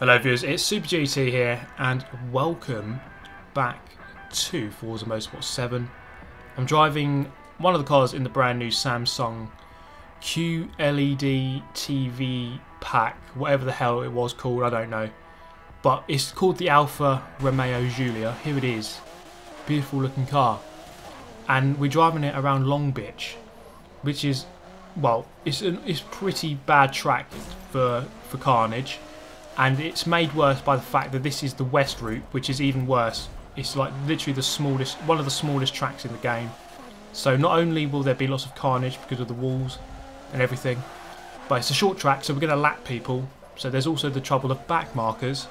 Hello viewers, it's Super GT here and welcome back to Forza Motorsport 7. I'm driving one of the cars in the brand new Samsung QLED TV pack, whatever the hell it was called, I don't know. But it's called the Alfa Romeo Guilia. Here it is. Beautiful looking car. And we're driving it around Long Beach, which is, well, it's pretty bad track for Carnage. And it's made worse by the fact that this is the west route, which is even worse. It's like literally the smallest, one of the smallest tracks in the game. So not only will there be lots of carnage because of the walls and everything, but it's a short track, so we're going to lap people. So there's also the trouble of back markers.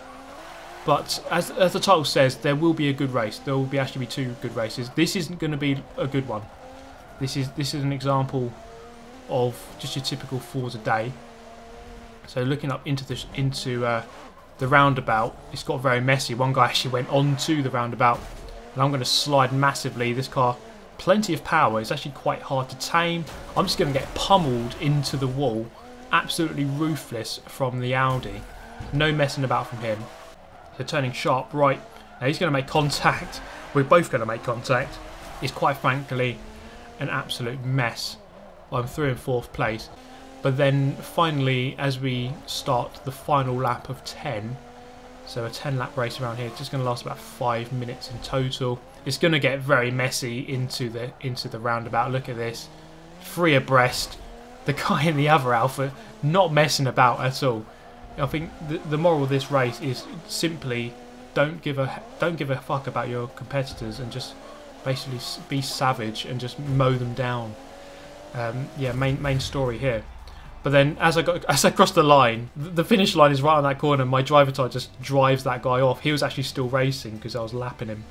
But as the title says, there will be a good race. There will actually be two good races. This isn't going to be a good one. This is an example of just your typical Forza day. So looking up into the roundabout, it's got very messy. One guy actually went onto the roundabout, and I'm going to slide massively. This car, plenty of power. It's actually quite hard to tame. I'm just going to get pummeled into the wall, absolutely ruthless from the Audi. No messing about from him. So turning sharp right. Now he's going to make contact. We're both going to make contact. It's quite frankly an absolute mess. I'm through in 4th place. But then finally, as we start the final lap of 10, so a 10-lap race around here, it's just going to last about 5 minutes in total. It's going to get very messy into the roundabout. Look at this, 3 abreast. The guy in the other Alfa not messing about at all. I think the moral of this race is simply don't give a fuck about your competitors and just basically be savage and just mow them down. Yeah, main story here. But then as I crossed the line, the finish line is right on that corner. My driver tire just drives that guy off. He was actually still racing because I was lapping him.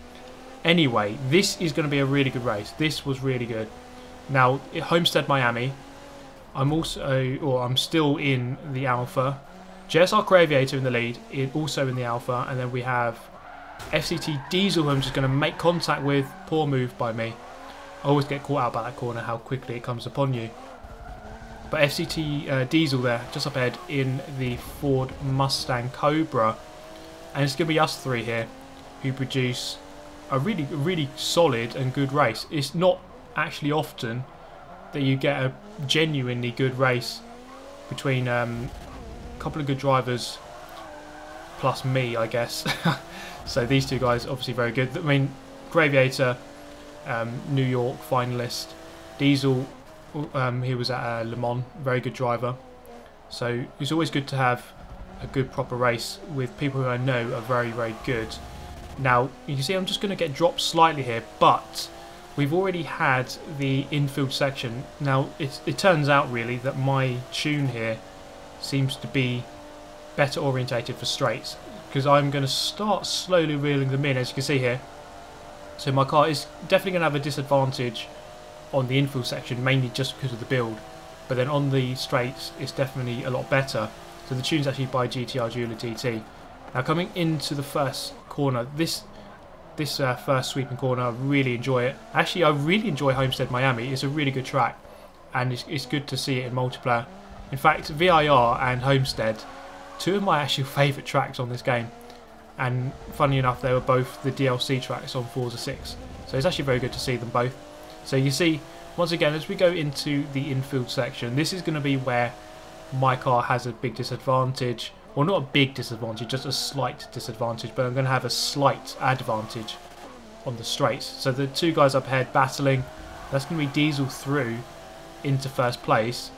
Anyway, this is going to be a really good race. This was really good. Now, at Homestead-Miami, I'm still in the Alfa. JSR Creaviator in the lead, also in the Alfa, and then we have FCT Diesel, who I'm just going to make contact with. Poor move by me. I always get caught out by that corner, how quickly it comes upon you. But FCT Diesel there, just up ahead in the Ford Mustang Cobra. And it's going to be us 3 here who produce a really solid and good race. It's not actually often that you get a genuinely good race between a couple of good drivers plus me, I guess. So these two guys obviously very good. I mean, Graviator, New York finalist. Diesel, he was at Le Mans, very good driver. So it's always good to have a good proper race with people who I know are very good. Now you can see I'm just going to get dropped slightly here, but we've already had the infield section. Now it turns out really that my tune here seems to be better orientated for straights, because I'm going to start slowly reeling them in, as you can see here. So my car is definitely going to have a disadvantage on the infield section, mainly just because of the build, but then on the straights it's definitely a lot better. So the tune's actually by GTR JuularDT. Now coming into the first corner, this first sweeping corner, I really enjoy it. Actually, I really enjoy Homestead-Miami. It's a really good track, and it's good to see it in multiplayer. In fact, VIR and Homestead, 2 of my actual favourite tracks on this game, and funny enough they were both the DLC tracks on Forza 6, so it's actually very good to see them both. So you see, once again, as we go into the infield section, this is going to be where my car has a big disadvantage. Well, not a big disadvantage, just a slight disadvantage, but I'm going to have a slight advantage on the straights. So the 2 guys up ahead battling, that's going to be Diesel through into 1st place.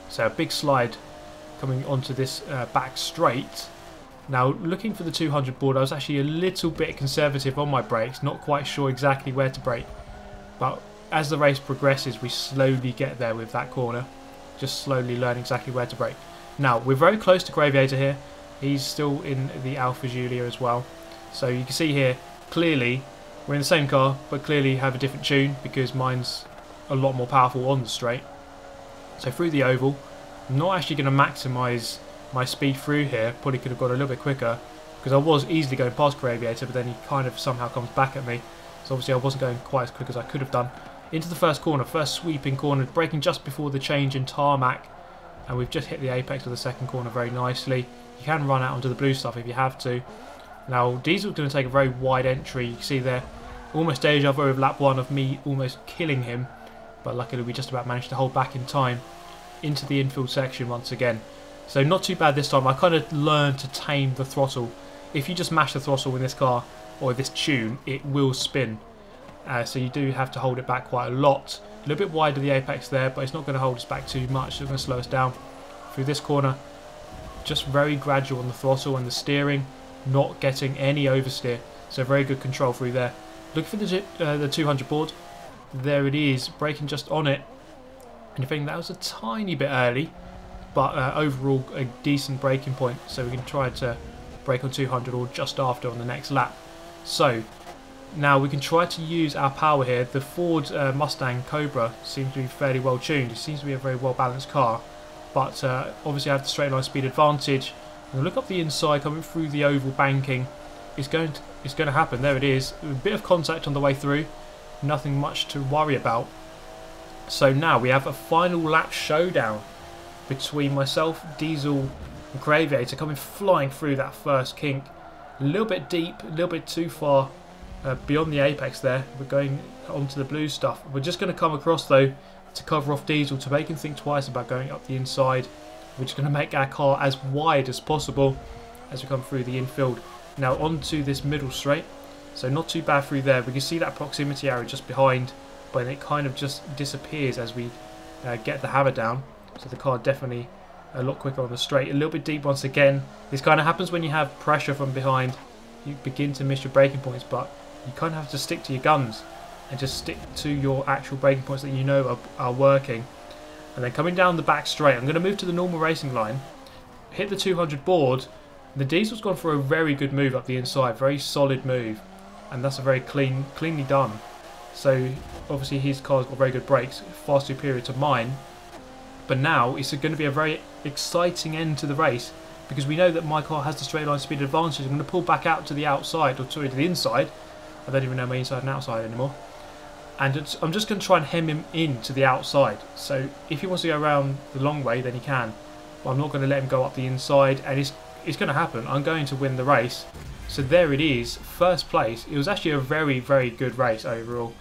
So a big slide coming onto this back straight. Now looking for the 200 board, I was actually a little bit conservative on my brakes, not quite sure exactly where to brake. But as the race progresses, we slowly get there with that corner. Just slowly learn exactly where to brake. Now, we're very close to Graviator here. He's still in the Alfa Giulia as well. So you can see here, clearly, we're in the same car, but clearly have a different tune because mine's a lot more powerful on the straight. So through the oval, I'm not actually going to maximise my speed through here. Probably could have got a little bit quicker because I was easily going past Graviator, but then he kind of somehow comes back at me. So obviously I wasn't going quite as quick as I could have done. Into the first corner, first sweeping corner, braking just before the change in tarmac. And we've just hit the apex of the second corner very nicely. You can run out onto the blue stuff if you have to. Now Diesel's going to take a very wide entry. You can see there, almost deja vu of lap 1 of me almost killing him, but luckily we just about managed to hold back in time into the infield section once again. So not too bad this time. I kind of learned to tame the throttle. If you just mash the throttle in this car or this tune, it will spin. So you do have to hold it back quite a lot. A little bit wide of the apex there, but it's not going to hold us back too much. It's going to slow us down through this corner. Just very gradual on the throttle and the steering, not getting any oversteer. So very good control through there. Looking for the 200 board. There it is, braking just on it. And I think that was a tiny bit early, but overall a decent braking point. So we can try to brake on 200 or just after on the next lap. So now we can try to use our power here. The Ford Mustang Cobra seems to be fairly well tuned. It seems to be a very well balanced car, but obviously I have the straight line speed advantage. And look up the inside coming through the oval banking. It's going to happen. There it is. A bit of contact on the way through. Nothing much to worry about. So now we have a final lap showdown between myself, Diesel and Graviator coming flying through that first kink. A little bit deep, a little bit too far beyond the apex there. We're going onto the blue stuff. We're just going to come across though to cover off Diesel, to make him think twice about going up the inside. We're just going to make our car as wide as possible as we come through the infield. Now onto this middle straight. So not too bad through there. We can see that proximity arrow just behind, but it kind of just disappears as we get the hammer down. So the car definitely a lot quicker on the straight. A little bit deep once again. This kind of happens when you have pressure from behind. You begin to miss your braking points, but you kind of have to stick to your guns and just stick to your actual braking points that you know are working. And then coming down the back straight, I'm going to move to the normal racing line, hit the 200 board. The Diesel's gone for a very good move up the inside, very solid move, and that's a very cleanly done. So obviously his car's got very good brakes, far superior to mine. But now it's going to be a very exciting end to the race, because we know that my car has the straight line speed advantage. I'm going to pull back out to the outside, or sorry, to the inside. I don't even know my inside and outside anymore. And I'm just going to try and hem him in to the outside. So if he wants to go around the long way, then he can. But I'm not going to let him go up the inside, and it's going to happen. I'm going to win the race. So there it is, first place. It was actually a very, very good race overall.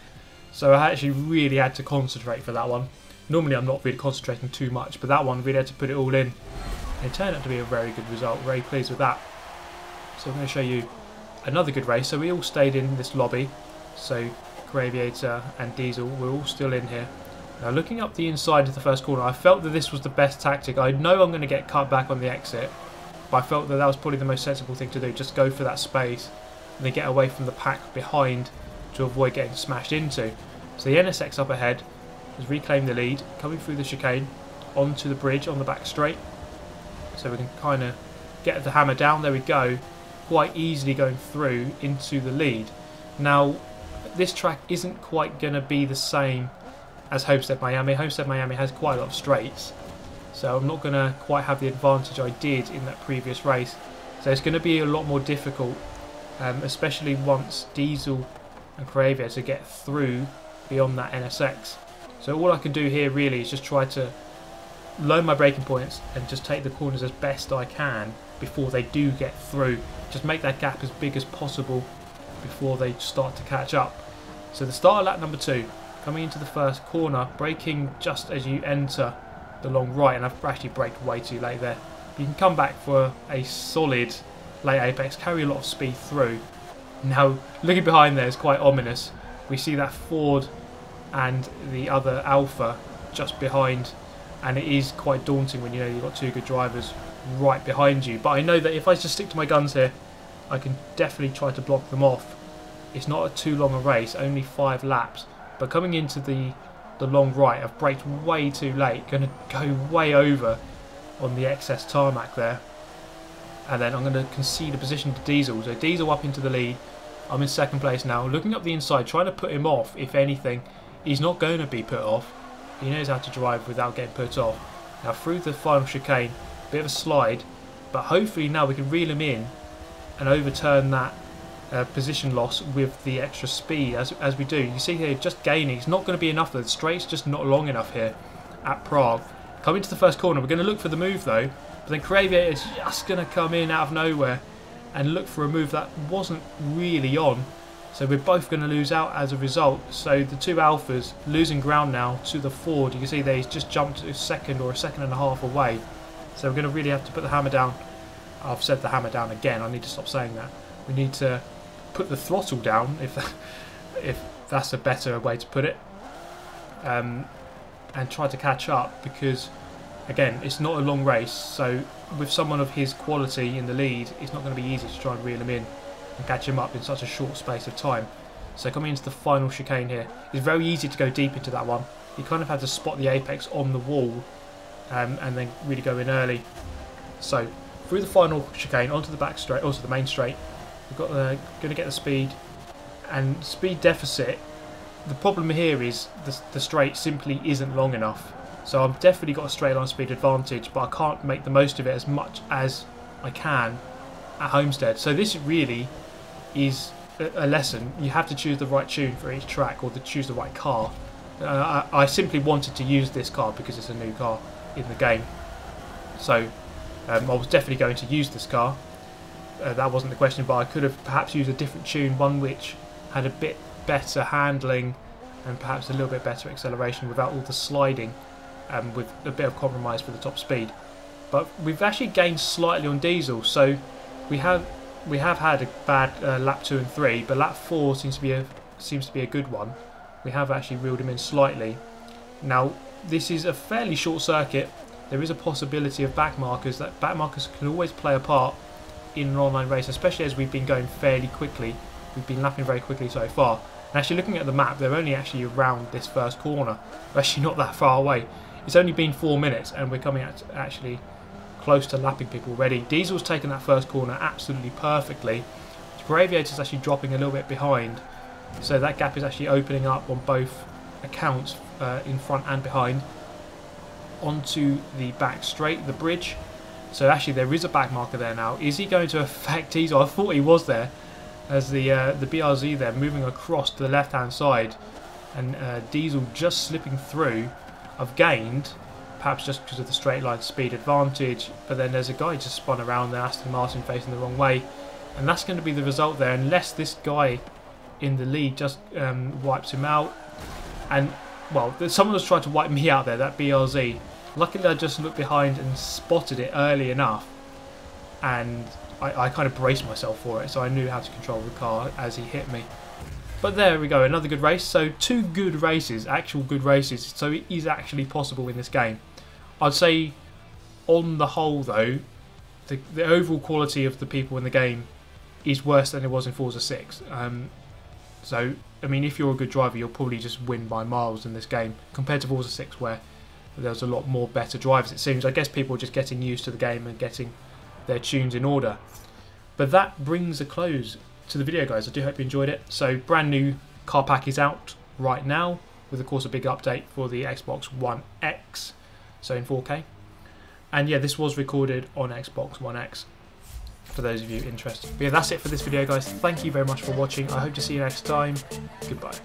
So I actually really had to concentrate for that one. Normally I'm not really concentrating too much, but that one really had to put it all in. And it turned out to be a very good result, very pleased with that. So I'm going to show you another good race. So we all stayed in this lobby. So Graviator and Diesel, we're all still in here. Now looking up the inside of the first corner, I felt that this was the best tactic. I know I'm going to get cut back on the exit, but I felt that that was probably the most sensible thing to do. Just go for that space and then get away from the pack behind to avoid getting smashed into. So the NSX up ahead has reclaimed the lead, coming through the chicane onto the bridge on the back straight. So we can kind of get the hammer down. There we go. Quite easily going through into the lead. Now this track isn't quite going to be the same as Homestead-Miami. Homestead-Miami has quite a lot of straights, so I'm not going to quite have the advantage I did in that previous race. So it's going to be a lot more difficult, especially once Diesel and Cravia to get through beyond that NSX. So all I can do here really is just try to lower my braking points and just take the corners as best I can before they do get through. Just make that gap as big as possible before they start to catch up. So the start of lap number 2, coming into the first corner, braking just as you enter the long right, and I've actually braked way too late there. But you can come back for a solid late apex, carry a lot of speed through. Now looking behind there is quite ominous. We see that Ford and the other Alfa just behind, and it is quite daunting when you know you've got two good drivers right behind you. But I know that if I just stick to my guns here, I can definitely try to block them off. It's not too long a race, only 5 laps. But coming into the long right, I've braked way too late. Going to go way over on the excess tarmac there. And then I'm going to concede a position to Diesel. So Diesel up into the lead. I'm in second place now. Looking up the inside, trying to put him off, if anything. He's not going to be put off. He knows how to drive without getting put off. Now through the final chicane, bit of a slide. But hopefully now we can reel him in and overturn that position loss with the extra speed as we do. You see here, just gaining. It's not going to be enough though. The straight's just not long enough here at Prague. Coming to the first corner, we're going to look for the move though. But then Craviator is just going to come in out of nowhere and look for a move that wasn't really on. So we're both going to lose out as a result. So the two Alphas losing ground now to the Ford. You can see there he's just jumped a second or a second and a half away. So we're going to really have to put the hammer down. I've said the hammer down again. I need to stop saying that. We need to put the throttle down, if that's a better way to put it, and try to catch up, because again, it's not a long race. So with someone of his quality in the lead, it's not going to be easy to try and reel him in and catch him up in such a short space of time. So coming into the final chicane here, it's very easy to go deep into that one. You kind of have to spot the apex on the wall and then really go in early. So through the final chicane onto the back straight, also the main straight, we've got going to get the speed and speed deficit. The problem here is the straight simply isn't long enough. So I've definitely got a straight line speed advantage, but I can't make the most of it as much as I can at Homestead. So this really is a lesson. You have to choose the right tune for each track, or to choose the right car. I simply wanted to use this car because it's a new car in the game. So I was definitely going to use this car. That wasn't the question, but I could have perhaps used a different tune, one which had a bit better handling and perhaps a little bit better acceleration without all the sliding, with a bit of compromise for the top speed. But we've actually gained slightly on diesel, so we have had a bad lap 2 and 3, but lap 4 seems to be a good one. We have actually reeled him in slightly. Now this is a fairly short circuit. There is a possibility of back markers. That back markers can always play a part in an online race, especially as we've been going fairly quickly. We've been lapping very quickly so far. And actually looking at the map, they're only actually around this first corner. We're actually not that far away. It's only been 4 minutes and we're coming at actually close to lapping people already. Diesel's taken that first corner absolutely perfectly. Aviator's actually dropping a little bit behind. So that gap is actually opening up on both accounts, in front and behind. Onto the back straight, the bridge. So actually there is a back marker there now. Is he going to affect Diesel? I thought he was there, as the BRZ there moving across to the left hand side, and Diesel just slipping through. I've gained, perhaps just because of the straight line speed advantage, but then there's a guy just spun around there, Aston Martin facing the wrong way, and that's going to be the result there, unless this guy in the lead just wipes him out. And well, someone was trying to wipe me out there, that BRZ. Luckily I just looked behind and spotted it early enough, and I kind of braced myself for it, so I knew how to control the car as he hit me. But there we go, another good race. So 2 good races, actual good races, so it is actually possible in this game. I'd say on the whole though, the overall quality of the people in the game is worse than it was in Forza 6. So, I mean, if you're a good driver, you'll probably just win by miles in this game, compared to Forza 6 where there's a lot more better drivers, it seems. I guess people are just getting used to the game and getting their tunes in order. But that brings a close to the video, guys. I do hope you enjoyed it. So brand new car pack is out right now, with of course a big update for the Xbox One X, so in 4K. And yeah, this was recorded on Xbox One X, for those of you interested. But yeah, that's it for this video, guys. Thank you very much for watching. I hope to see you next time. Goodbye.